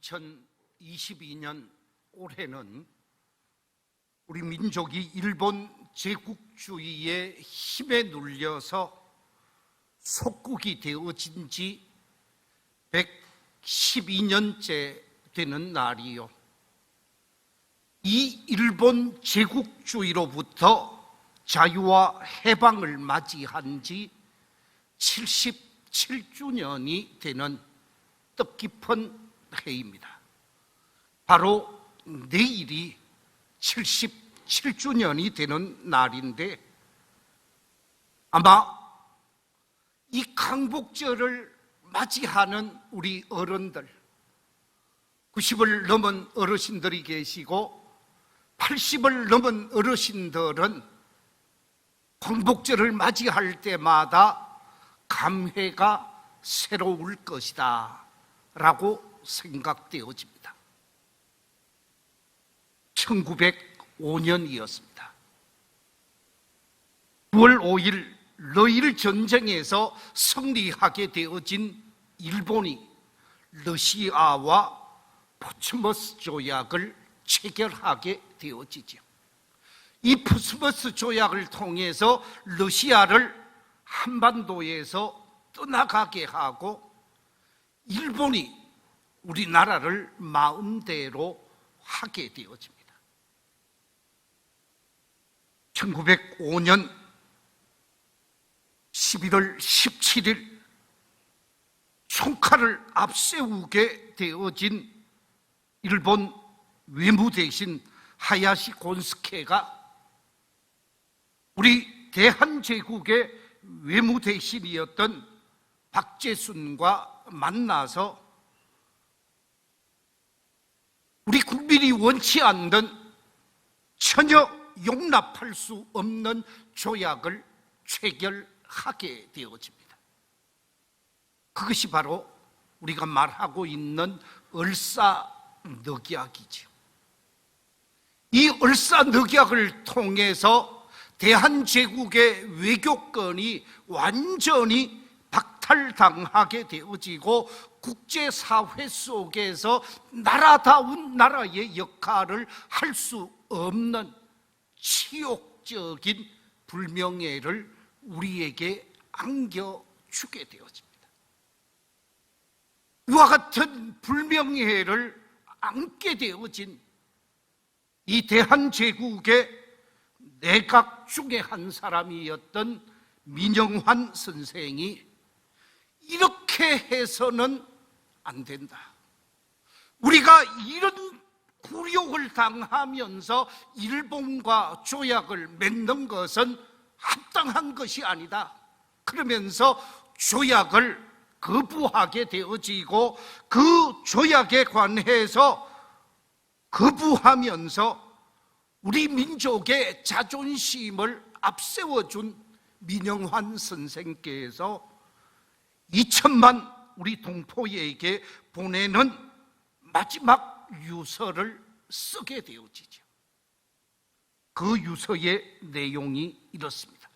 2022년 올해는 우리 민족이 일본 제국주의의 힘에 눌려서 속국이 되어진 지 112년째 되는 날이요. 이 일본 제국주의로부터 자유와 해방을 맞이한 지 77주년이 되는 뜻깊은 해입니다. 바로 내일이 77주년이 되는 날인데, 아마 이 강복절을 맞이하는 우리 어른들, 90을 넘은 어르신들이 계시고 80을 넘은 어르신들은 광복절을 맞이할 때마다 감회가 새로울 것이다 라고 생각되어집니다. 1905년이었습니다. 9월 5일 러일 전쟁에서 승리하게 되어진 일본이 러시아와 포츠머스 조약을 체결하게 되어지죠. 이 포츠머스 조약을 통해서 러시아를 한반도에서 떠나가게 하고 일본이 우리나라를 마음대로 하게 되어집니다. 1905년 11월 17일 총칼을 앞세우게 되어진 일본 외무대신 하야시 곤스케가 우리 대한제국의 외무대신이었던 박제순과 만나서 우리 국민이 원치 않는 전혀 용납할 수 없는 조약을 체결하게 되어집니다. 그것이 바로 우리가 말하고 있는 을사늑약이죠. 이 을사늑약을 통해서 대한제국의 외교권이 완전히 박탈당하게 되어지고 국제사회 속에서 나라다운 나라의 역할을 할 수 없는 치욕적인 불명예를 우리에게 안겨주게 되어집니다. 이와 같은 불명예를 안게 되어진 이 대한제국의 내각 중에 한 사람이었던 민영환 선생이 이렇게 해서는 안 된다. 우리가 이런 굴욕을 당하면서 일본과 조약을 맺는 것은 합당한 것이 아니다. 그러면서 조약을 거부하게 되어지고 그 조약에 관해서 거부하면서 우리 민족의 자존심을 앞세워준 민영환 선생께서 2천만 우리 동포에게 보내는 마지막 유서를 쓰게 되어지죠. 그 유서의 내용이 이렇습니다.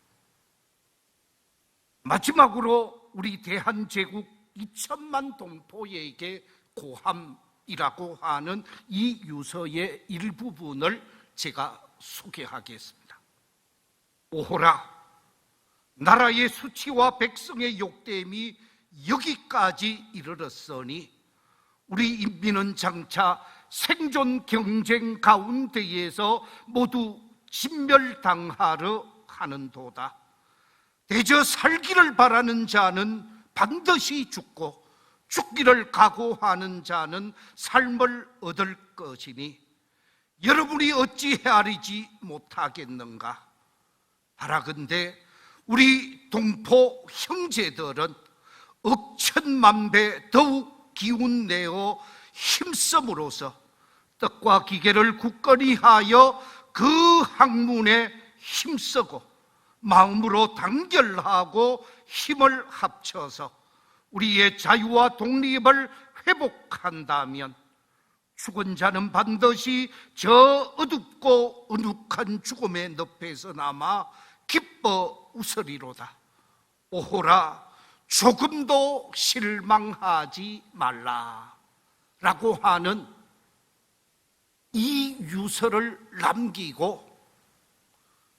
마지막으로 우리 대한제국 2천만 동포에게 고함이라고 하는 이 유서의 일부분을 제가 소개하겠습니다. 오호라, 나라의 수치와 백성의 욕됨이 여기까지 이르렀으니 우리 인민은 장차 생존 경쟁 가운데에서 모두 진멸당하려 하는도다. 대저 살기를 바라는 자는 반드시 죽고 죽기를 각오하는 자는 삶을 얻을 것이니 여러분이 어찌 헤아리지 못하겠는가? 바라건대 우리 동포 형제들은 억천만배 더욱 기운내어 힘쓰므로써 뜻과 기계를 굳건히 하여 그 학문에 힘쓰고 마음으로 단결하고 힘을 합쳐서 우리의 자유와 독립을 회복한다면 죽은 자는 반드시 저 어둡고 은욱한 죽음의 늪에서 남아 기뻐 웃으리로다. 오호라, 조금도 실망하지 말라. 라고 하는 이 유서를 남기고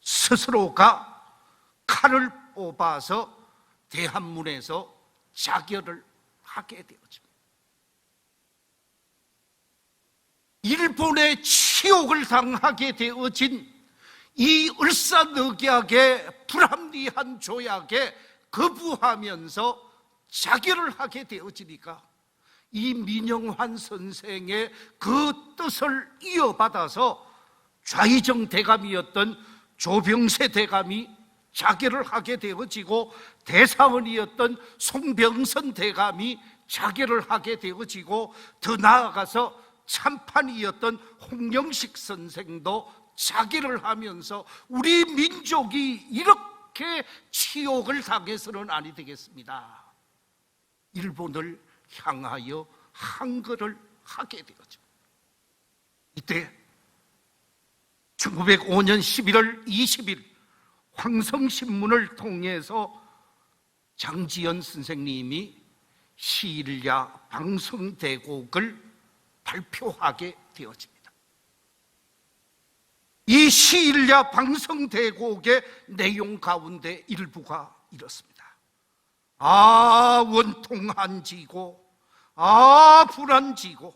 스스로가 칼을 뽑아서 대한문에서 자결을 하게 되었습니다. 일본의 치욕을 당하게 되어진 이 을사늑약의 불합리한 조약에 거부하면서 자결을 하게 되어지니까 이 민영환 선생의 그 뜻을 이어받아서 좌의정 대감이었던 조병세 대감이 자결을 하게 되어지고, 대사원이었던 송병선 대감이 자결을 하게 되어지고, 더 나아가서 참판이었던 홍영식 선생도 자결을 하면서 우리 민족이 이렇게 치욕을 당해서는 아니 되겠습니다. 일본을 향하여 항거를 하게 되었죠. 이때 1905년 11월 20일 황성신문을 통해서 장지연 선생님이 시일야 방성대곡을 발표하게 되어집니다. 이 시일야 방성대곡의 내용 가운데 일부가 이렇습니다. 아, 원통한 지고, 아, 불안지고,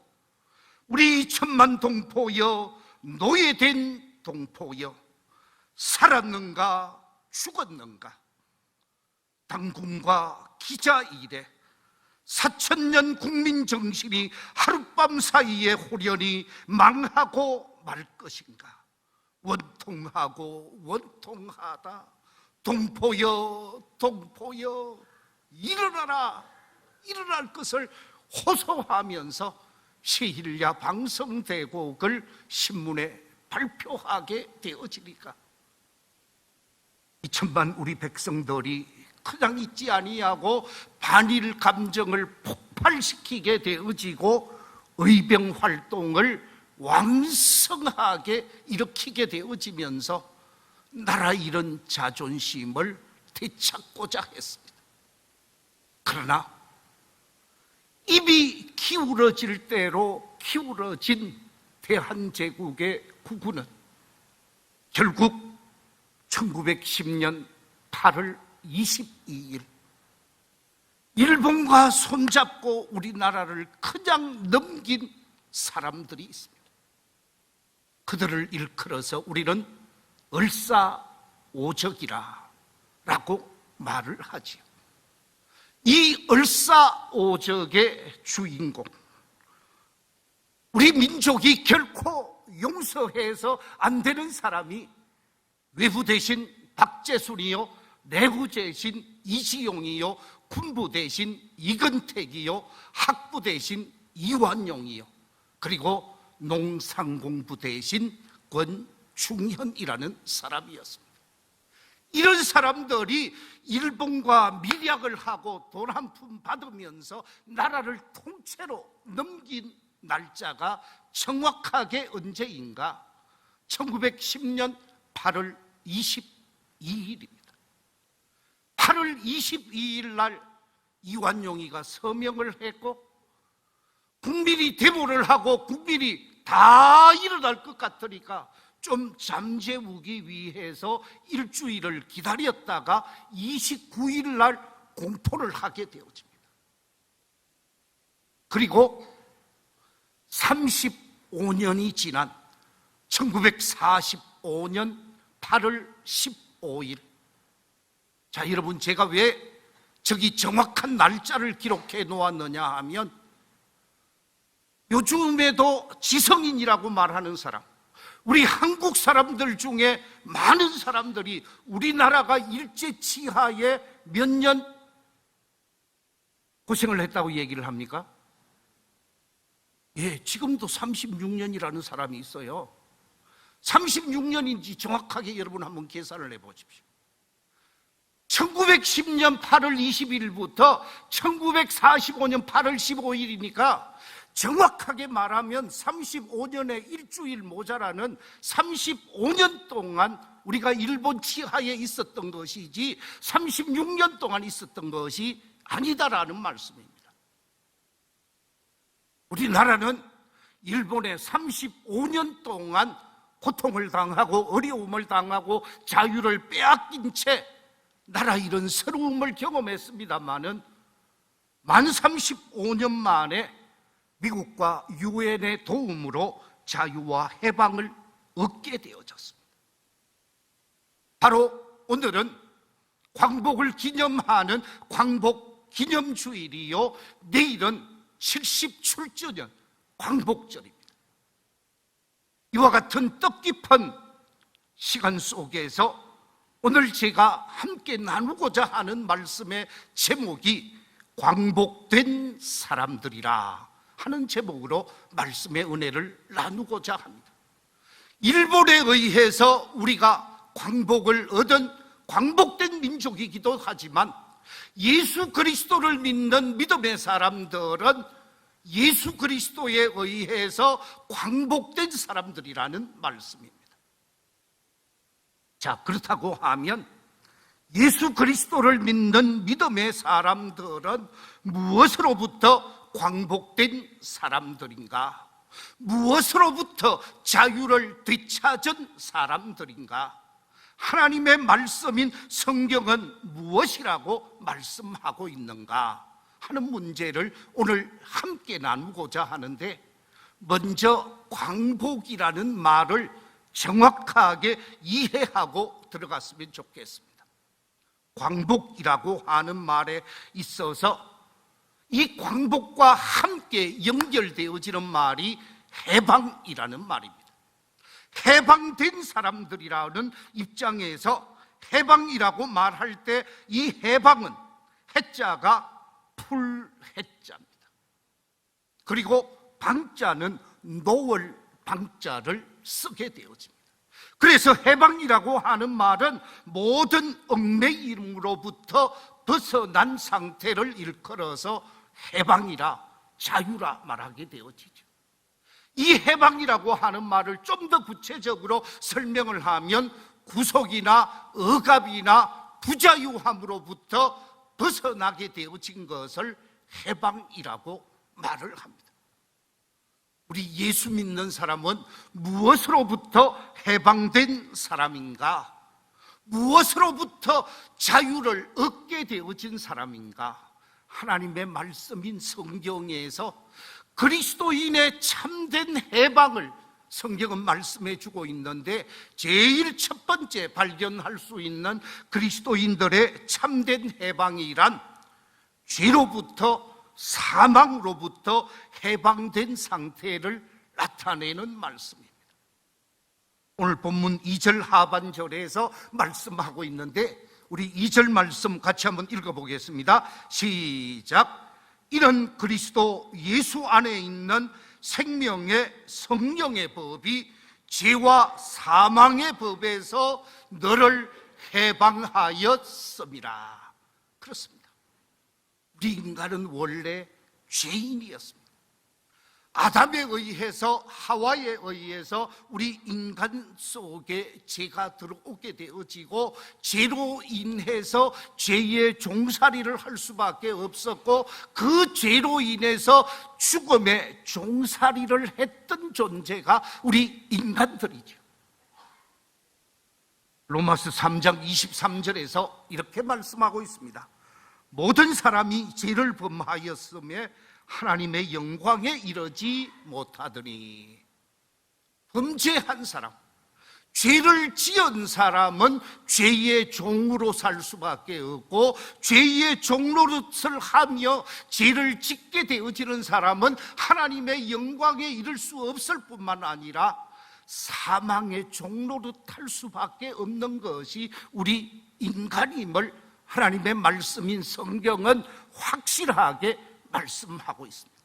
우리 2천만 동포여, 노예된 동포여, 살았는가 죽었는가, 당군과 기자 일에 4,000년 국민 정신이 하룻밤 사이에 호련히 망하고 말 것인가. 원통하고 원통하다. 동포여 동포여 일어나라. 일어날 것을 호소하면서 시일야 방성대곡을 신문에 발표하게 되어지니까 2천만 우리 백성들이 그냥 있지 아니하고 반일 감정을 폭발시키게 되어지고 의병 활동을 왕성하게 일으키게 되어지면서 나라 잃은 자존심을 되찾고자 했습니다. 그러나 입이 기울어질 대로 기울어진 대한제국의 구구는 결국 1910년 8월 22일 일본과 손잡고 우리나라를 그냥 넘긴 사람들이 있습니다. 그들을 일컬어서 우리는 을사오적이라 라고 말을 하지요. 이 을사오적의 주인공, 우리 민족이 결코 용서해서 안 되는 사람이 외부 대신 박재순이요, 내부 대신 이시용이요, 군부 대신 이근택이요, 학부 대신 이완용이요, 그리고 농상공부 대신 권중현이라는 사람이었습니다. 이런 사람들이 일본과 밀약을 하고 돈 한 푼 받으면서 나라를 통째로 넘긴 날짜가 정확하게 언제인가? 1910년 8월 22일입니다. 8월 22일 날 이완용이가 서명을 했고, 국민이 데모를 하고 국민이 다 일어날 것 같으니까 좀 잠재우기 위해서 일주일을 기다렸다가 29일 날 공포를 하게 되어집니다. 그리고 35년이 지난 1945년 8월 15일, 자, 여러분, 제가 왜 저기 정확한 날짜를 기록해 놓았느냐 하면, 요즘에도 지성인이라고 말하는 사람, 우리 한국 사람들 중에 많은 사람들이 우리나라가 일제치하에 몇 년 고생을 했다고 얘기를 합니까? 예, 지금도 36년이라는 사람이 있어요. 36년인지 정확하게 여러분 한번 계산을 해보십시오. 1910년 8월 20일부터 1945년 8월 15일이니까 정확하게 말하면 35년에 일주일 모자라는 35년 동안 우리가 일본 치하에 있었던 것이지 36년 동안 있었던 것이 아니다라는 말씀입니다. 우리나라는 일본에 35년 동안 고통을 당하고 어려움을 당하고 자유를 빼앗긴 채 나라 잃은 서러움을 경험했습니다마는 만 35년 만에 미국과 유엔의 도움으로 자유와 해방을 얻게 되어졌습니다. 바로 오늘은 광복을 기념하는 광복 기념주일이요, 내일은 77주년 광복절입니다. 이와 같은 뜻깊은 시간 속에서 오늘 제가 함께 나누고자 하는 말씀의 제목이 광복된 사람들이라 하는 제목으로 말씀의 은혜를 나누고자 합니다. 일본에 의해서 우리가 광복을 얻은 광복된 민족이기도 하지만 예수 그리스도를 믿는 믿음의 사람들은 예수 그리스도에 의해서 광복된 사람들이라는 말씀입니다. 자, 그렇다고 하면 예수 그리스도를 믿는 믿음의 사람들은 무엇으로부터 광복된 사람들인가? 무엇으로부터 자유를 되찾은 사람들인가? 하나님의 말씀인 성경은 무엇이라고 말씀하고 있는가 하는 문제를 오늘 함께 나누고자 하는데, 먼저 광복이라는 말을 정확하게 이해하고 들어갔으면 좋겠습니다. 광복이라고 하는 말에 있어서 이 광복과 함께 연결되어지는 말이 해방이라는 말입니다. 해방된 사람들이라는 입장에서 해방이라고 말할 때 이 해방은 해자가 풀해자입니다. 그리고 방자는 노을 방자를 쓰게 되어집니다. 그래서 해방이라고 하는 말은 모든 얽매임으로부터 벗어난 상태를 일컬어서 해방이라, 자유라 말하게 되어지죠. 이 해방이라고 하는 말을 좀 더 구체적으로 설명을 하면 구속이나 억압이나 부자유함으로부터 벗어나게 되어진 것을 해방이라고 말을 합니다. 우리 예수 믿는 사람은 무엇으로부터 해방된 사람인가? 무엇으로부터 자유를 얻게 되어진 사람인가? 하나님의 말씀인 성경에서 그리스도인의 참된 해방을 성경은 말씀해 주고 있는데, 제일 첫 번째 발견할 수 있는 그리스도인들의 참된 해방이란 죄로부터, 사망으로부터 해방된 상태를 나타내는 말씀입니다. 오늘 본문 2절 하반절에서 말씀하고 있는데, 우리 2절 말씀 같이 한번 읽어보겠습니다. 시작. 이는 그리스도 예수 안에 있는 생명의 성령의 법이 죄와 사망의 법에서 너를 해방하였음이라. 그렇습니다. 우리 인간은 원래 죄인이었습니다. 아담에 의해서, 하와에 의해서 우리 인간 속에 죄가 들어오게 되어지고, 죄로 인해서 죄의 종살이를 할 수밖에 없었고, 그 죄로 인해서 죽음의 종살이를 했던 존재가 우리 인간들이죠. 로마서 3장 23절에서 이렇게 말씀하고 있습니다. 모든 사람이 죄를 범하였으며 하나님의 영광에 이르지 못하더니. 범죄한 사람, 죄를 지은 사람은 죄의 종으로 살 수밖에 없고, 죄의 종노릇을 하며 죄를 짓게 되어지는 사람은 하나님의 영광에 이를 수 없을 뿐만 아니라 사망의 종노릇할 수밖에 없는 것이 우리 인간임을 하나님의 말씀인 성경은 확실하게 말씀하고 있습니다.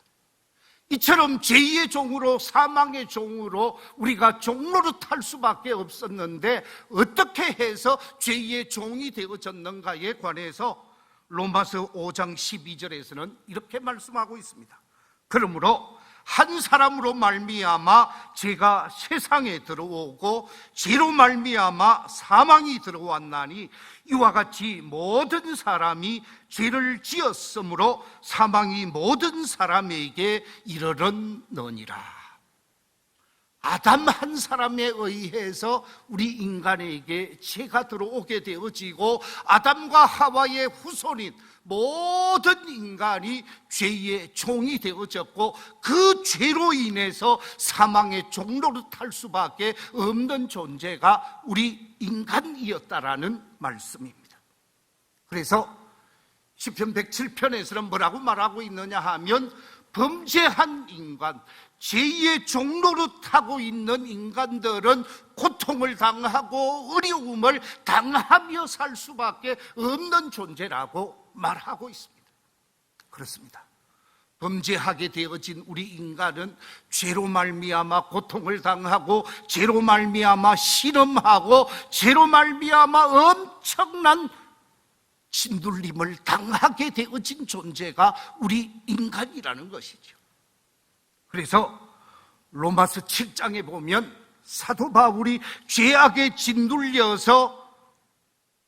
이처럼 죄의 종으로, 사망의 종으로 우리가 종노릇할 수밖에 없었는데, 어떻게 해서 죄의 종이 되어졌는가에 관해서 로마서 5장 12절에서는 이렇게 말씀하고 있습니다. 그러므로 한 사람으로 말미암아 죄가 세상에 들어오고 죄로 말미암아 사망이 들어왔나니 이와 같이 모든 사람이 죄를 지었으므로 사망이 모든 사람에게 이르렀느니라. 아담 한 사람에 의해서 우리 인간에게 죄가 들어오게 되어지고 아담과 하와의 후손인 모든 인간이 죄의 종이 되어졌고 그 죄로 인해서 사망의 종로로 탈 수밖에 없는 존재가 우리 인간이었다라는 말씀입니다. 그래서 시편 107편에서는 뭐라고 말하고 있느냐 하면 범죄한 인간, 죄의 종로로 타고 있는 인간들은 고통을 당하고 어려움을 당하며 살 수밖에 없는 존재라고 말하고 있습니다. 그렇습니다. 범죄하게 되어진 우리 인간은 죄로 말미암아 고통을 당하고 죄로 말미암아 실험하고 죄로 말미암아 엄청난 짓눌림을 당하게 되어진 존재가 우리 인간이라는 것이죠. 그래서 로마서 7장에 보면 사도 바울이 죄악에 짓눌려서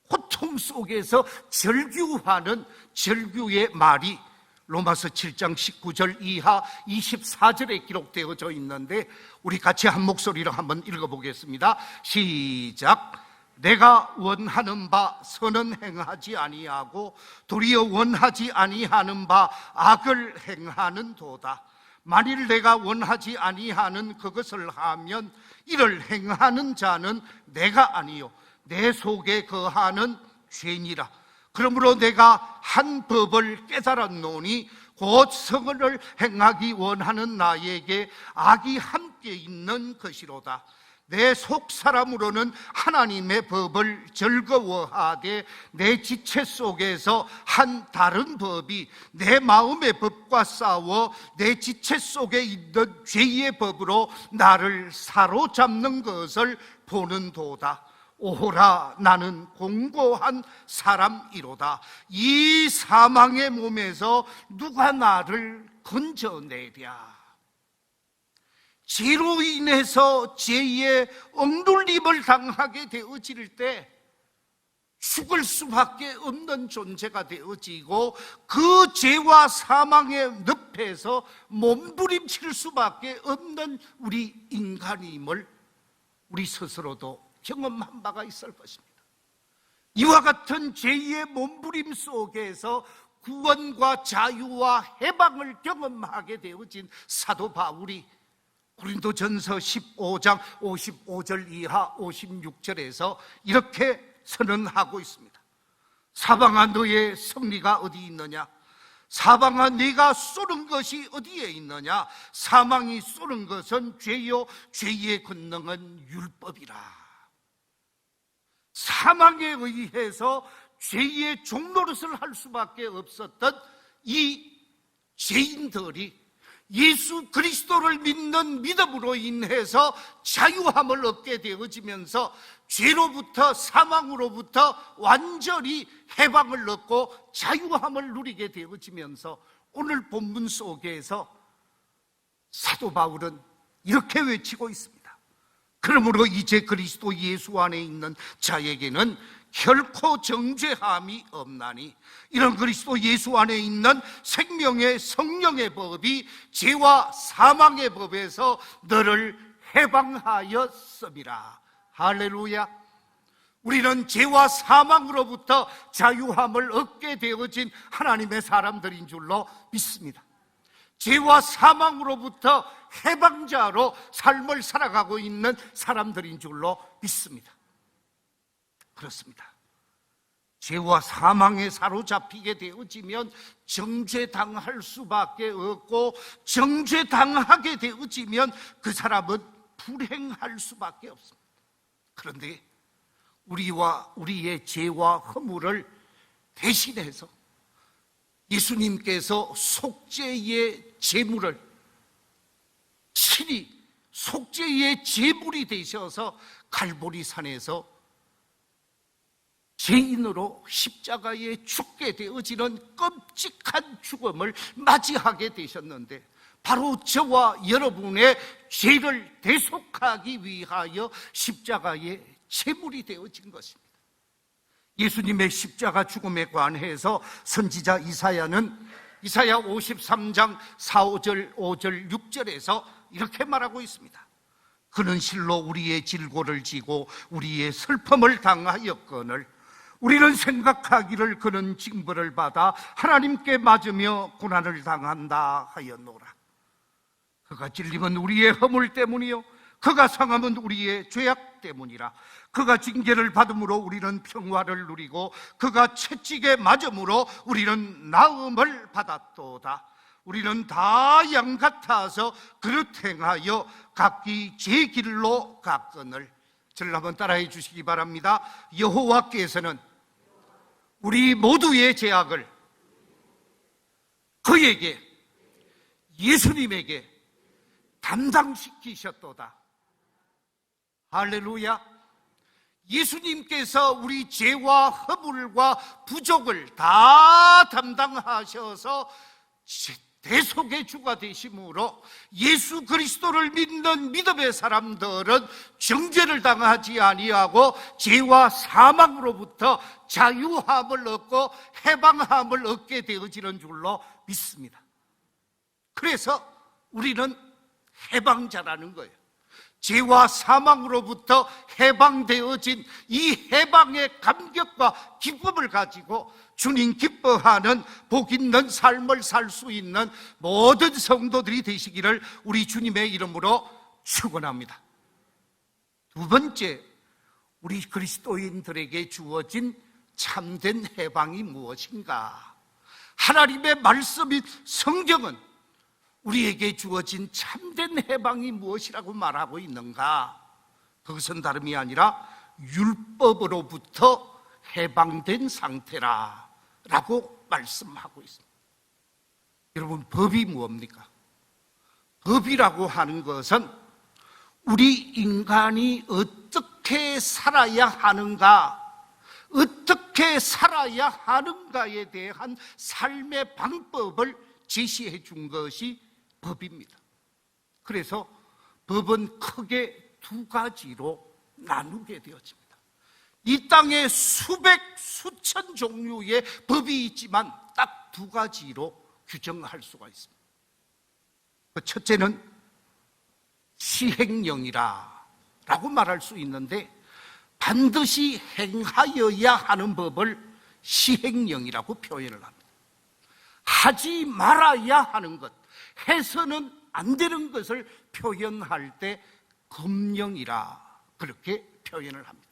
고통 속에서 절규하는 절규의 말이 로마서 7장 19절 이하 24절에 기록되어져 있는데 우리 같이 한 목소리로 한번 읽어보겠습니다. 시작. 내가 원하는 바 선은 행하지 아니하고 도리어 원하지 아니하는 바 악을 행하는 도다. 만일 내가 원하지 아니하는 그것을 하면 이를 행하는 자는 내가 아니요 내 속에 거하는 죄니라. 그러므로 내가 한 법을 깨달았노니 곧 선을 행하기 원하는 나에게 악이 함께 있는 것이로다. 내 속사람으로는 하나님의 법을 즐거워하되 내 지체 속에서 한 다른 법이 내 마음의 법과 싸워 내 지체 속에 있는 죄의 법으로 나를 사로잡는 것을 보는도다. 오호라 나는 공고한 사람이로다. 이 사망의 몸에서 누가 나를 건져내랴. 죄로 인해서 죄의 억눌림을 당하게 되어질 때 죽을 수밖에 없는 존재가 되어지고 그 죄와 사망의 늪에서 몸부림칠 수밖에 없는 우리 인간임을 우리 스스로도 경험한 바가 있을 것입니다. 이와 같은 죄의 몸부림 속에서 구원과 자유와 해방을 경험하게 되어진 사도 바울이 고린도전서 15장 55절 이하 56절에서 이렇게 선언하고 있습니다. 사방아 너의 승리가 어디 있느냐? 사방아 네가 쏘는 것이 어디에 있느냐? 사망이 쏘는 것은 죄요 죄의 권능은 율법이라. 사망에 의해서 죄의 종노릇을 할 수밖에 없었던 이 죄인들이 예수 그리스도를 믿는 믿음으로 인해서 자유함을 얻게 되어지면서 죄로부터 사망으로부터 완전히 해방을 얻고 자유함을 누리게 되어지면서 오늘 본문 속에서 사도 바울은 이렇게 외치고 있습니다. 그러므로 이제 그리스도 예수 안에 있는 자에게는 결코 정죄함이 없나니 이런 그리스도 예수 안에 있는 생명의 성령의 법이 죄와 사망의 법에서 너를 해방하였음이라. 할렐루야. 우리는 죄와 사망으로부터 자유함을 얻게 되어진 하나님의 사람들인 줄로 믿습니다. 죄와 사망으로부터 해방자로 삶을 살아가고 있는 사람들인 줄로 믿습니다. 그렇습니다. 죄와 사망에 사로잡히게 되어지면 정죄당할 수밖에 없고 정죄당하게 되어지면 그 사람은 불행할 수밖에 없습니다. 그런데 우리와 우리의 죄와 허물을 대신해서 예수님께서 속죄의 제물을 친히 속죄의 제물이 되셔서 갈보리 산에서 죄인으로 십자가에 죽게 되어지는 끔찍한 죽음을 맞이하게 되셨는데, 바로 저와 여러분의 죄를 대속하기 위하여 십자가에 제물이 되어진 것입니다. 예수님의 십자가 죽음에 관해서 선지자 이사야는 이사야 53장 4, 5절, 5절, 6절에서 이렇게 말하고 있습니다. 그는 실로 우리의 질고를 지고 우리의 슬픔을 당하였거늘 우리는 생각하기를 그는 징벌을 받아 하나님께 맞으며 고난을 당한다 하였노라. 그가 찔림은 우리의 허물 때문이요 그가 상함은 우리의 죄악 때문이라. 그가 징계를 받음으로 우리는 평화를 누리고 그가 채찍에 맞음으로 우리는 나음을 받았도다. 우리는 다 양 같아서 그릇 행하여 각기 제 길로 갔거늘. 저를 한번 따라해 주시기 바랍니다. 여호와께서는 우리 모두의 죄악을 그에게, 예수님에게 담당시키셨도다. 할렐루야. 예수님께서 우리 죄와 허물과 부족을 다 담당하셔서 대속의 주가 되심으로 예수 그리스도를 믿는 믿음의 사람들은 정죄를 당하지 아니하고 죄와 사망으로부터 자유함을 얻고 해방함을 얻게 되어지는 줄로 믿습니다. 그래서 우리는 해방자라는 거예요. 죄와 사망으로부터 해방되어진 이 해방의 감격과 기쁨을 가지고 주님 기뻐하는 복 있는 삶을 살 수 있는 모든 성도들이 되시기를 우리 주님의 이름으로 축원합니다. 두 번째, 우리 그리스도인들에게 주어진 참된 해방이 무엇인가? 하나님의 말씀인 성경은 우리에게 주어진 참된 해방이 무엇이라고 말하고 있는가? 그것은 다름이 아니라 율법으로부터 해방된 상태라고 말씀하고 있습니다. 여러분, 법이 무엇입니까? 법이라고 하는 것은 우리 인간이 어떻게 살아야 하는가, 어떻게 살아야 하는가에 대한 삶의 방법을 제시해 준 것이 법입니다. 그래서 법은 크게 두 가지로 나누게 되어집니다. 이 땅에 수백, 수천 종류의 법이 있지만 딱 두 가지로 규정할 수가 있습니다. 첫째는 시행령이라고 말할 수 있는데, 반드시 행하여야 하는 법을 시행령이라고 표현을 합니다. 하지 말아야 하는 것, 해서는 안 되는 것을 표현할 때 금령이라 그렇게 표현을 합니다.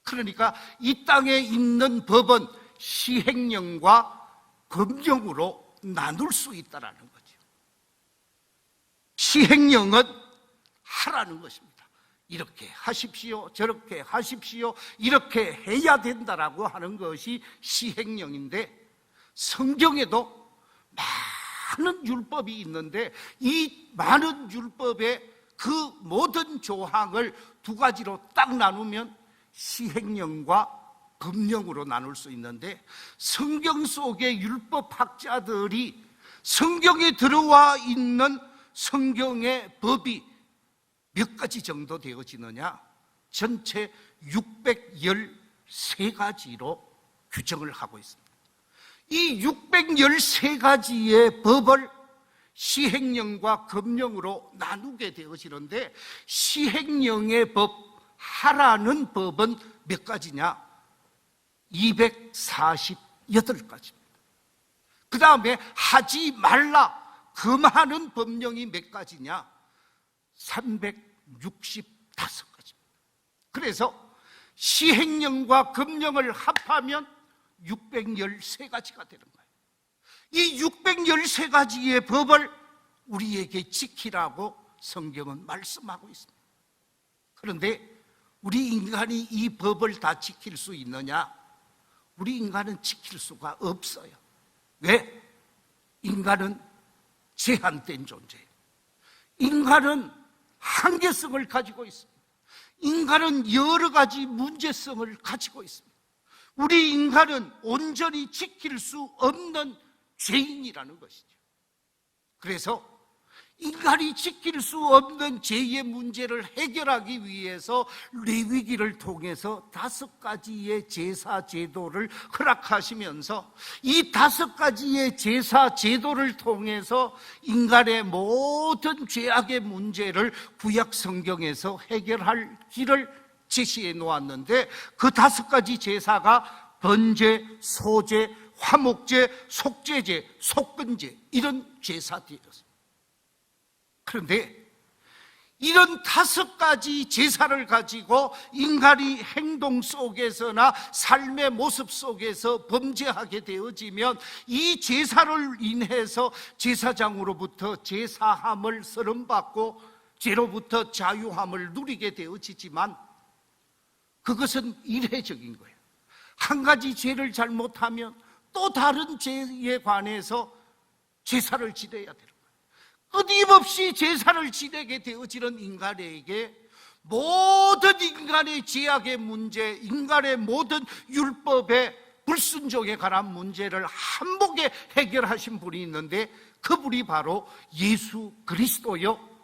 그러니까 이 땅에 있는 법은 시행령과 금령으로 나눌 수 있다는 거죠. 시행령은 하라는 것입니다. 이렇게 하십시오, 저렇게 하십시오, 이렇게 해야 된다라고 하는 것이 시행령인데, 성경에도 많은 율법이 있는데 이 많은 율법의 그 모든 조항을 두 가지로 딱 나누면 시행령과 금령으로 나눌 수 있는데, 성경 속의 율법학자들이 성경에 들어와 있는 성경의 법이 몇 가지 정도 되어지느냐? 전체 613가지로 규정을 하고 있습니다. 이 613가지의 법을 시행령과 금령으로 나누게 되어지는데, 시행령의 법, 하라는 법은 몇 가지냐? 248가지입니다. 그 다음에 하지 말라, 금하는 법령이 몇 가지냐? 365가지입니다. 그래서 시행령과 금령을 합하면 613가지가 되는 거예요. 이 613가지의 법을 우리에게 지키라고 성경은 말씀하고 있습니다. 그런데 우리 인간이 이 법을 다 지킬 수 있느냐? 우리 인간은 지킬 수가 없어요. 왜? 인간은 제한된 존재예요. 인간은 한계성을 가지고 있습니다. 인간은 여러 가지 문제성을 가지고 있습니다. 우리 인간은 온전히 지킬 수 없는 죄인이라는 것이죠. 그래서 인간이 지킬 수 없는 죄의 문제를 해결하기 위해서 레위기를 통해서 5가지의 제사 제도를 허락하시면서 이 5가지의 제사 제도를 통해서 인간의 모든 죄악의 문제를 구약 성경에서 해결할 길을 제시해 놓았는데, 그 5가지 제사가 번제, 소제, 화목제, 속죄제, 속건제, 이런 제사들이었습니다. 그런데 이런 5가지 제사를 가지고 인간이 행동 속에서나 삶의 모습 속에서 범죄하게 되어지면 이 제사를 인해서 제사장으로부터 제사함을 서름받고 죄로부터 자유함을 누리게 되어지지만 그것은 일회적인 거예요. 한 가지 죄를 잘못하면 또 다른 죄에 관해서 제사를 지내야 되는 거예요. 끊임없이 제사를 지내게 되어지는 인간에게 모든 인간의 죄악의 문제, 인간의 모든 율법의 불순종에 관한 문제를 한 목에 해결하신 분이 있는데, 그분이 바로 예수 그리스도요,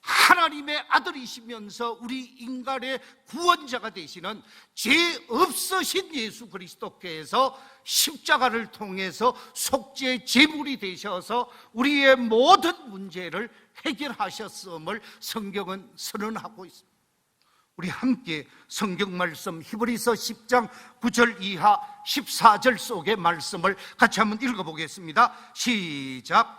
하나님의 아들이시면서 우리 인간의 구원자가 되시는 죄 없으신 예수 그리스도께서 십자가를 통해서 속죄 제물이 되셔서 우리의 모든 문제를 해결하셨음을 성경은 선언하고 있습니다. 우리 함께 성경 말씀 히브리서 10장 9절 이하 14절 속의 말씀을 같이 한번 읽어보겠습니다. 시작.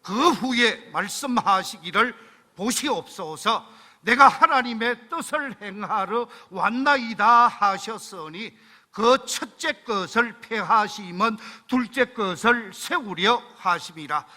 그 후에 말씀하시기를 보시옵소서, 내가 하나님의 뜻을 행하러 왔나이다 하셨으니 그 첫째 것을 폐하심은 둘째 것을 세우려 하심이라.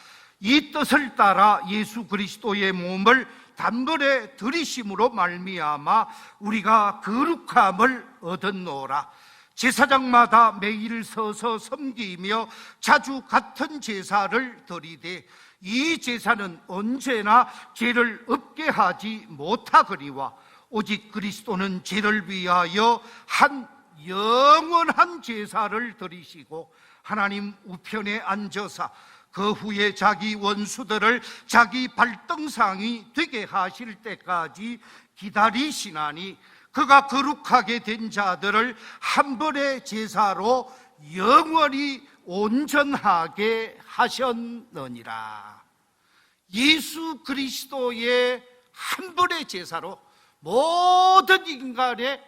이 뜻을 따라 예수 그리스도의 몸을 단번에 들이심으로 말미암아 우리가 거룩함을 얻었노라. 제사장마다 매일 서서 섬기며 자주 같은 제사를 드리되 이 제사는 언제나 죄를 없게 하지 못하거니와 오직 그리스도는 죄를 위하여 한 영원한 제사를 드리시고 하나님 우편에 앉으사 그 후에 자기 원수들을 자기 발등상이 되게 하실 때까지 기다리시나니 그가 거룩하게 된 자들을 한 번의 제사로 영원히 온전하게 하셨느니라. 예수 그리스도의 한 번의 제사로 모든 인간의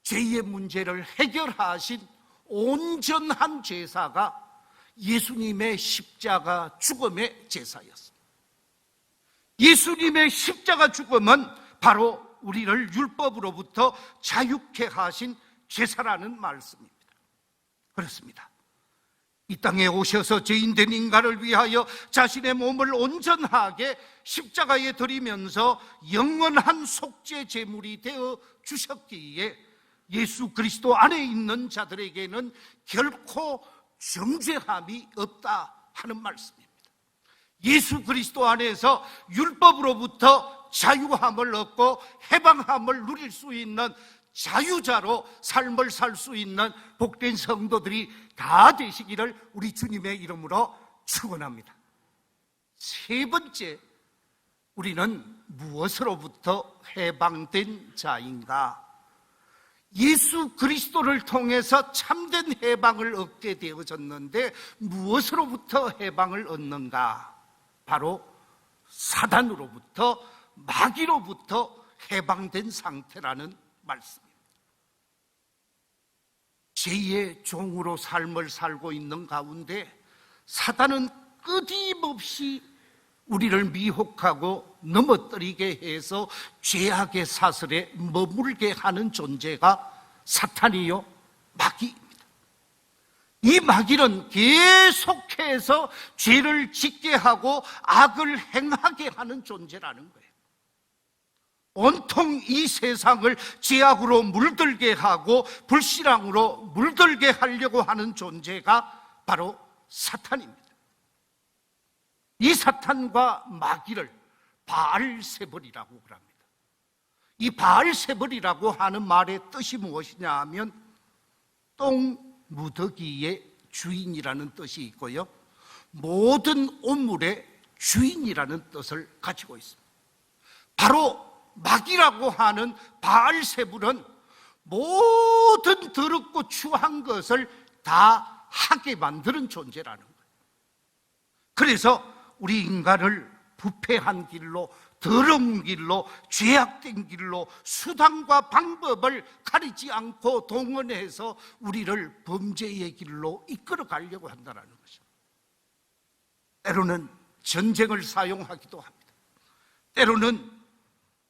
죄의 문제를 해결하신 온전한 제사가 예수님의 십자가 죽음의 제사였습니다. 예수님의 십자가 죽음은 바로 우리를 율법으로부터 자유케 하신 제사라는 말씀입니다. 그렇습니다. 이 땅에 오셔서 죄인된 인간을 위하여 자신의 몸을 온전하게 십자가에 드리면서 영원한 속죄 제물이 되어 주셨기에 예수 그리스도 안에 있는 자들에게는 결코 정죄함이 없다 하는 말씀입니다. 예수 그리스도 안에서 율법으로부터 자유함을 얻고 해방함을 누릴 수 있는 자유자로 삶을 살 수 있는 복된 성도들이 다 되시기를 우리 주님의 이름으로 축원합니다. 세 번째, 우리는 무엇으로부터 해방된 자인가? 예수 그리스도를 통해서 참된 해방을 얻게 되어졌는데 무엇으로부터 해방을 얻는가? 바로 사단으로부터, 마귀로부터 해방된 상태라는 말씀입니다. 죄의 종으로 삶을 살고 있는 가운데 사단은 끊임없이 우리를 미혹하고 넘어뜨리게 해서 죄악의 사슬에 머물게 하는 존재가 사탄이요, 마귀입니다. 이 마귀는 계속해서 죄를 짓게 하고 악을 행하게 하는 존재라는 거예요. 온통 이 세상을 죄악으로 물들게 하고 불신앙으로 물들게 하려고 하는 존재가 바로 사탄입니다. 이 사탄과 마귀를 바알세벌이라고 합니다. 이 바알세벌이라고 하는 말의 뜻이 무엇이냐 하면 똥무더기의 주인이라는 뜻이 있고요, 모든 온물의 주인이라는 뜻을 가지고 있습니다. 바로 마귀라고 하는 바알세불은 모든 더럽고 추한 것을 다 하게 만드는 존재라는 거예요. 그래서 우리 인간을 부패한 길로, 더러운 길로, 죄악된 길로 수단과 방법을 가리지 않고 동원해서 우리를 범죄의 길로 이끌어 가려고 한다는 것입니다. 때로는 전쟁을 사용하기도 합니다. 때로는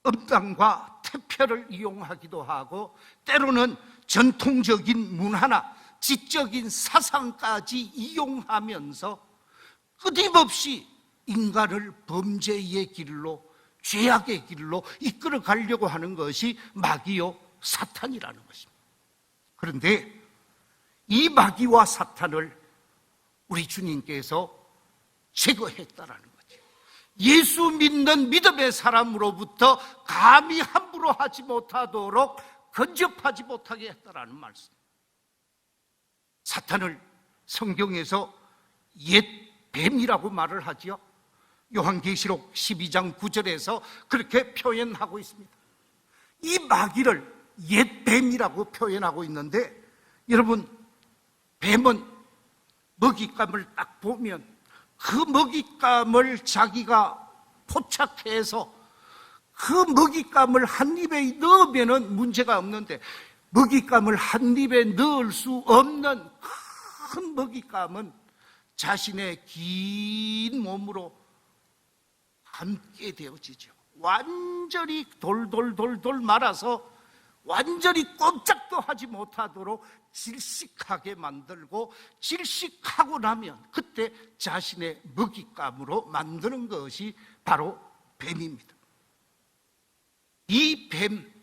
음란과 태폐를 이용하기도 하고, 때로는 전통적인 문화나 지적인 사상까지 이용하면서 끊임없이 인간을 범죄의 길로, 죄악의 길로 이끌어 가려고 하는 것이 마귀요 사탄이라는 것입니다. 그런데 이 마귀와 사탄을 우리 주님께서 제거했다라는 거죠. 예수 믿는 믿음의 사람으로부터 감히 함부로 하지 못하도록 근접하지 못하게 했다라는 말씀. 사탄을 성경에서 옛 뱀이라고 말을 하지요. 요한계시록 12장 9절에서 그렇게 표현하고 있습니다. 이 마귀를 옛 뱀이라고 표현하고 있는데, 여러분, 뱀은 먹잇감을 딱 보면 그 먹잇감을 자기가 포착해서 그 먹잇감을 한 입에 넣으면 문제가 없는데, 먹잇감을 한 입에 넣을 수 없는 큰 먹잇감은 자신의 긴 몸으로 함께 되어지죠. 완전히 돌돌돌돌 말아서 완전히 꼼짝도 하지 못하도록 질식하게 만들고, 질식하고 나면 그때 자신의 먹잇감으로 만드는 것이 바로 뱀입니다. 이 뱀을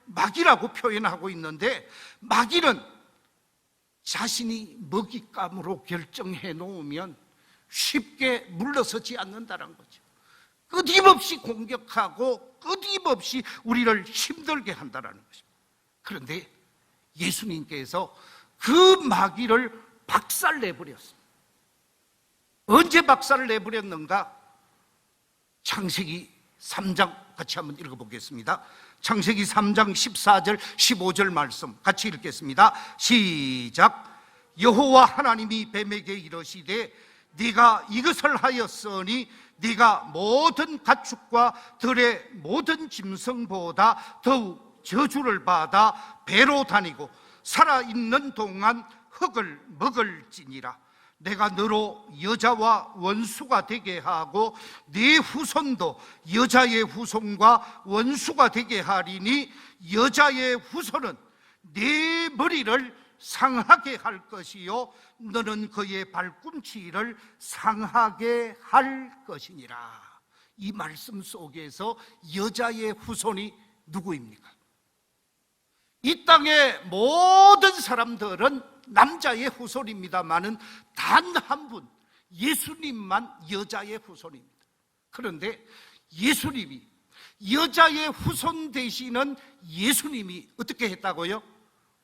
마귀라고 표현하고 있는데, 마귀는 자신이 먹잇감으로 결정해 놓으면 쉽게 물러서지 않는다는 거죠. 끊임없이 공격하고 끊임없이 우리를 힘들게 한다는 것입니다. 그런데 예수님께서 그 마귀를 박살내버렸습니다. 언제 박살을 내버렸는가? 창세기 3장 같이 한번 읽어보겠습니다. 창세기 3장 14절 15절 말씀 같이 읽겠습니다. 시작. 여호와 하나님이 뱀에게 이르시되 네가 이것을 하였으니 네가 모든 가축과 들의 모든 짐승보다 더욱 저주를 받아 배로 다니고 살아있는 동안 흙을 먹을지니라. 내가 너로 여자와 원수가 되게 하고 네 후손도 여자의 후손과 원수가 되게 하리니 여자의 후손은 네 머리를 상하게 할 것이요 너는 그의 발꿈치를 상하게 할 것이니라. 이 말씀 속에서 여자의 후손이 누구입니까? 이 땅의 모든 사람들은 남자의 후손입니다마는 단 한 분, 예수님만 여자의 후손입니다. 그런데 예수님이, 여자의 후손 되시는 예수님이 어떻게 했다고요?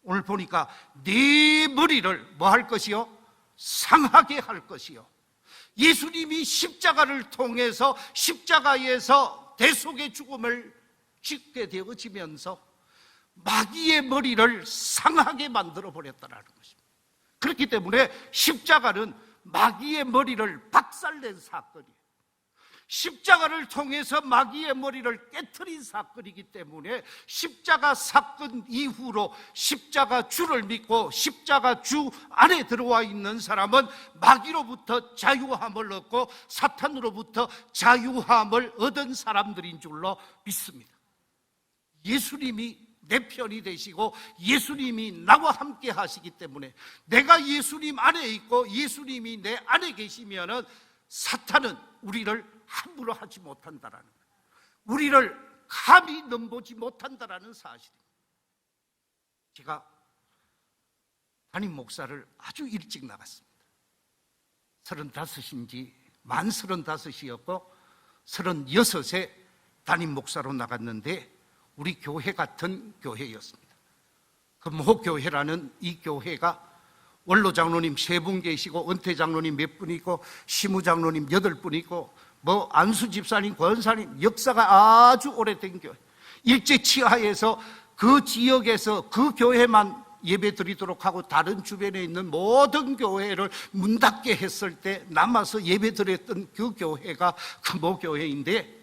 오늘 보니까 네 머리를 뭐 할 것이요? 상하게 할 것이요. 예수님이 십자가를 통해서 십자가에서 대속의 죽음을 짓게 되어지면서 마귀의 머리를 상하게 만들어 버렸다는 것입니다. 그렇기 때문에 십자가는 마귀의 머리를 박살낸 사건이에요. 십자가를 통해서 마귀의 머리를 깨트린 사건이기 때문에 십자가 사건 이후로 십자가 주를 믿고 십자가 주 안에 들어와 있는 사람은 마귀로부터 자유함을 얻고 사탄으로부터 자유함을 얻은 사람들인 줄로 믿습니다. 예수님이 내 편이 되시고 예수님이 나와 함께 하시기 때문에, 내가 예수님 안에 있고 예수님이 내 안에 계시면은 사탄은 우리를 함부로 하지 못한다라는 거예요. 우리를 감히 넘보지 못한다라는 사실입니다. 제가 담임 목사를 아주 일찍 나갔습니다. 35인지 만 35이었고 36에 담임 목사로 나갔는데 우리 교회 같은 교회였습니다. 그 모교회라는 이 교회가 원로 장로님 3분 계시고 은퇴 장로님 몇 분 있고 시무 장로님 8분 있고 뭐 안수 집사님, 권사님, 역사가 아주 오래된 교회, 일제 치하에서 그 지역에서 그 교회만 예배 드리도록 하고 다른 주변에 있는 모든 교회를 문 닫게 했을 때 남아서 예배 드렸던 그 교회가 금호교회인데,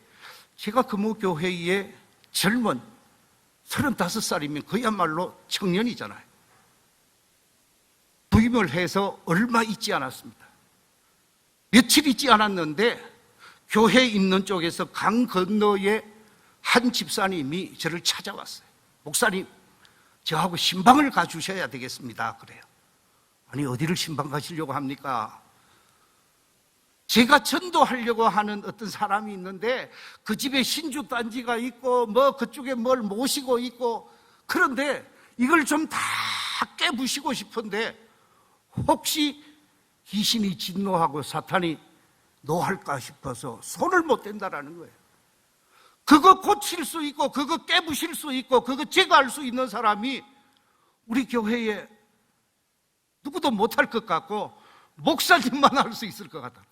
제가 금호교회에 젊은 35살이면 그야말로 청년이잖아요. 부임을 해서 얼마 있지 않았습니다. 며칠 있지 않았는데 교회 있는 쪽에서 강 건너에 한 집사님이 저를 찾아왔어요. 목사님, 저하고 신방을 가주셔야 되겠습니다. 그래요. 아니, 어디를 신방 가시려고 합니까? 제가 전도하려고 하는 어떤 사람이 있는데 그 집에 신주 단지가 있고 뭐 그쪽에 뭘 모시고 있고, 그런데 이걸 좀 다 깨부시고 싶은데 혹시 귀신이 진노하고 사탄이 노할까 싶어서 손을 못 댄다라는 거예요. 그거 고칠 수 있고 그거 깨부실 수 있고 그거 제거할 수 있는 사람이 우리 교회에 누구도 못할 것 같고 목사님만 할 수 있을 것 같다.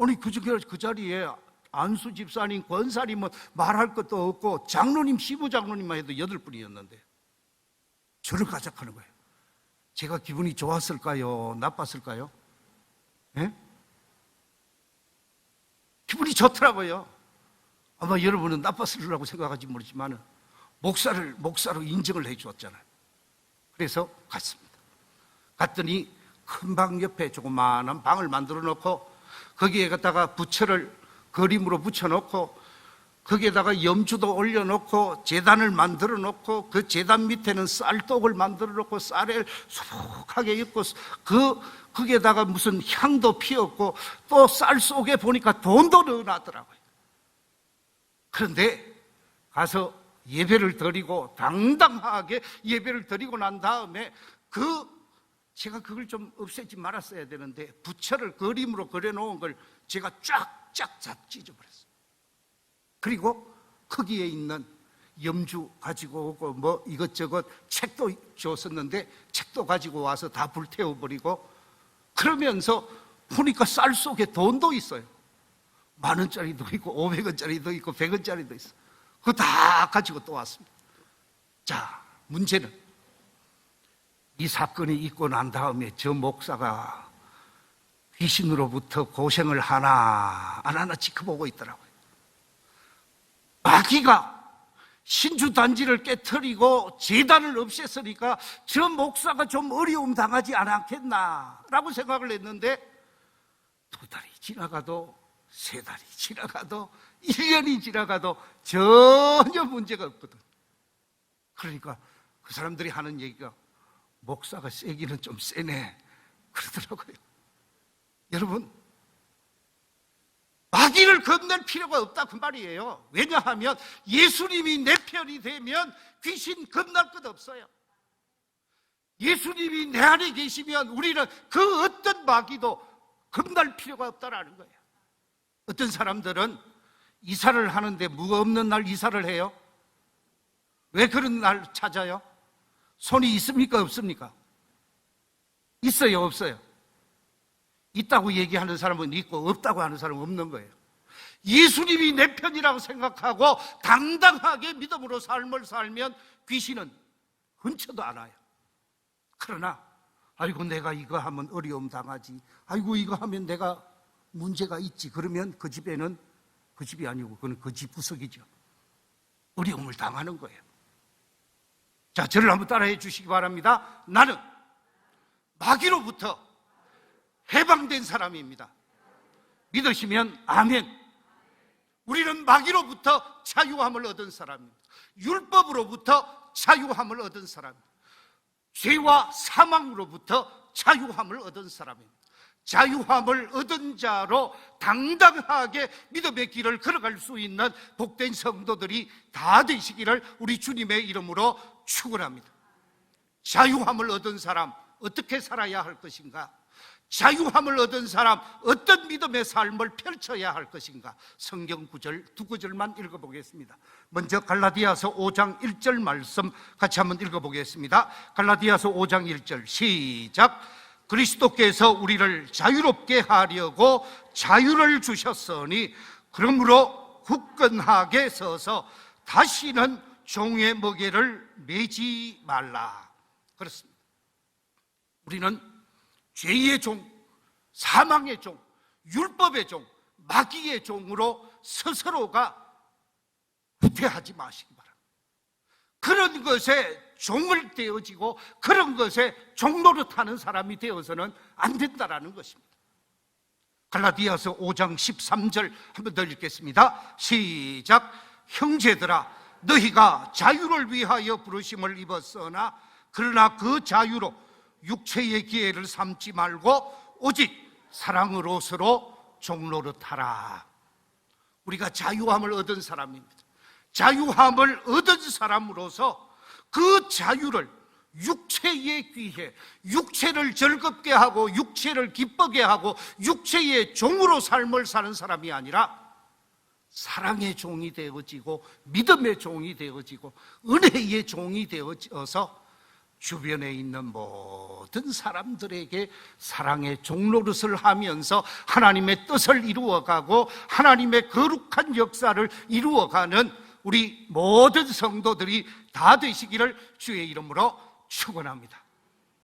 아니, 그 자리에 안수 집사님, 권사님은 말할 것도 없고 장로님, 시부 장로님만 해도 8분이었는데 저를 가작하는 거예요. 제가 기분이 좋았을까요? 나빴을까요? 예? 기분이 좋더라고요. 아마 여러분은 나빴으리라고 생각하지 모르지만 목사로 인정을 해 주었잖아요. 그래서 갔습니다. 갔더니 큰 방 옆에 조그마한 방을 만들어 놓고 거기에 갖다가 부처를 그림으로 붙여놓고 거기에다가 염주도 올려놓고 제단을 만들어 놓고 그 제단 밑에는 쌀떡을 만들어 놓고 쌀을 수북하게 입고 거기에다가 무슨 향도 피웠고 또 쌀 속에 보니까 돈도 넣어놨더라고요. 그런데 가서 예배를 드리고 당당하게 예배를 드리고 난 다음에 제가 그걸 좀 없애지 말았어야 되는데 부처를 그림으로 그려놓은 걸 제가 쫙쫙 찢어버렸어요. 그리고 거기에 있는 염주 가지고 오고 뭐 이것저것 책도 줬었는데 책도 가지고 와서 다 불태워버리고, 그러면서 보니까 쌀 속에 돈도 있어요. 10,000원짜리도 있고 500원짜리도 있고 100원짜리도 있어요. 그거 다 가지고 또 왔습니다. 자, 문제는 이 사건이 있고 난 다음에 저 목사가 귀신으로부터 고생을 하나 안 하나 지켜보고 있더라고요. 마귀가 신주 단지를 깨트리고 제단을 없앴으니까 저 목사가 좀 어려움 당하지 않았겠나라고 생각을 했는데 2달이 지나가도 3달이 지나가도 1년이 지나가도 전혀 문제가 없거든. 그러니까 그 사람들이 하는 얘기가 목사가 세기는 좀 세네 그러더라고요. 여러분, 마귀를 겁낼 필요가 없다 그 말이에요. 왜냐하면 예수님이 내 편이 되면 귀신 겁날 것 없어요. 예수님이 내 안에 계시면 우리는 그 어떤 마귀도 겁날 필요가 없다라는 거예요. 어떤 사람들은 이사를 하는데 무거 없는 날 이사를 해요. 왜 그런 날 찾아요? 손이 있습니까? 없습니까? 있어요? 없어요? 있다고 얘기하는 사람은 있고 없다고 하는 사람은 없는 거예요. 예수님이 내 편이라고 생각하고 당당하게 믿음으로 삶을 살면 귀신은 근처도 안 와요. 그러나 아이고 내가 이거 하면 어려움 당하지, 아이고 이거 하면 내가 문제가 있지, 그러면 그 집에는 그 집이 아니고 그건 그 집 구석이죠. 어려움을 당하는 거예요. 자, 저를 한번 따라해 주시기 바랍니다. 나는 마귀로부터 해방된 사람입니다. 믿으시면 아멘. 우리는 마귀로부터 자유함을 얻은 사람입니다. 율법으로부터 자유함을 얻은 사람입니다. 죄와 사망으로부터 자유함을 얻은 사람입니다. 자유함을 얻은 자로 당당하게 믿음의 길을 걸어갈 수 있는 복된 성도들이 다 되시기를 우리 주님의 이름으로 축원합니다. 자유함을 얻은 사람 어떻게 살아야 할 것인가? 자유함을 얻은 사람, 어떤 믿음의 삶을 펼쳐야 할 것인가? 성경 구절 두 구절만 읽어보겠습니다. 먼저 갈라디아서 5장 1절 말씀 같이 한번 읽어보겠습니다. 갈라디아서 5장 1절 시작. 그리스도께서 우리를 자유롭게 하려고 자유를 주셨으니 그러므로 굳건하게 서서 다시는 종의 무게를 메지 말라. 그렇습니다. 우리는 죄의 종, 사망의 종, 율법의 종, 마귀의 종으로 스스로가 후퇴하지 마시기 바랍니다. 그런 것에 종을 되어지고 그런 것에 종노릇하는 사람이 되어서는 안 된다라는 것입니다. 갈라디아서 5장 13절 한번 더 읽겠습니다. 시작. 형제들아, 너희가 자유를 위하여 부르심을 입었으나 그러나 그 자유로 육체의 기회를 삼지 말고 오직 사랑으로 서로 종노릇하라. 우리가 자유함을 얻은 사람입니다. 자유함을 얻은 사람으로서 그 자유를 육체의 귀해, 육체를 즐겁게 하고 육체를 기쁘게 하고 육체의 종으로 삶을 사는 사람이 아니라 사랑의 종이 되어지고 믿음의 종이 되어지고 은혜의 종이 되어져서 주변에 있는 모든 사람들에게 사랑의 종노릇을 하면서 하나님의 뜻을 이루어가고 하나님의 거룩한 역사를 이루어가는 우리 모든 성도들이 다 되시기를 주의 이름으로 축원합니다.